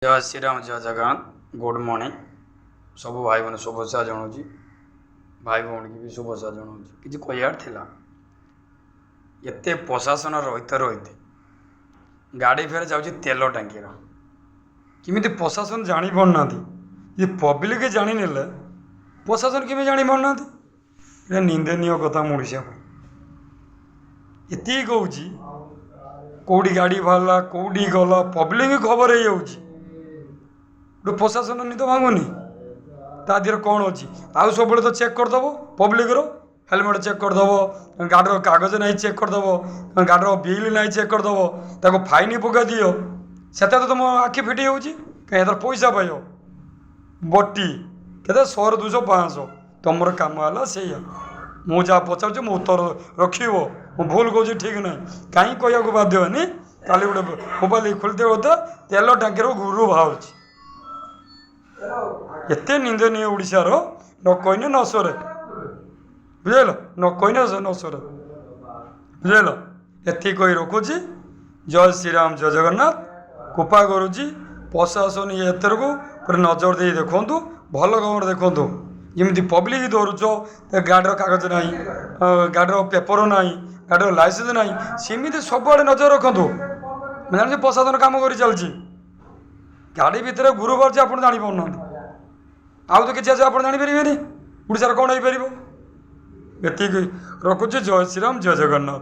जय श्रीराम जय Jagannath good morning सब भाई मैंने शुभेच्छा जनाऊँ भाई भौणी की भी शुभेच्छा जनाऊँ कि कहार थिला एत प्रशासन रही रही गाड़ी फेर जाऊँ तेल टांकीर किमी प्रशासन जानी पारना ये पब्लिक जाने प्रशासन केमी जानी पारना ये निंदनीय कथा मनीषा ये कहूँ कौटी गाड़ी बाहर कौटी गला पब्लिक खबर हो प्रशासन निद भांगुनी ता देह कौन अच्छी आउ सब तो चेक करदेव पब्लिक हेलमेट चेक करदेव गाड़र कागज ना चेक करदेव गाड़र बिल ना चेक करदेव ताको फाइन पका दियो से तो तुम आखि फिटी हो कहीं पैसा पाइ बटी के 100 200 500 तुम कम है से मुझे जहाँ पचार मो उत्तर रखी मु भूल कौच ठीक ना कहीं कहूँ बाध्य होनी काली गोटे मोबाइल खोलते होता तेल टांकी गुरु बाहर एत निंदनीय ओडिशार न कहने न सरे बुझल न कहने न सरे बुझल एति कही रखुची जय श्रीराम जय जगन्नाथ कृपा करुची प्रशासन ये को पूरा नजर दे देखु भल खबर देखु जमी पब्लिक धरुच गाड़र कागज ना गाड़र पेपर ना गाड़र लाइसेंस ना सेमती सबुआड़े नजर रखु जान प्रशासन कम कर चलती गाड़ी भितर गुरुवार से आप जापार आउ तो किसी आप जापर उड़ार कौन हो पार ये रखुच्छे जय श्रीराम जय जगन्नाथ।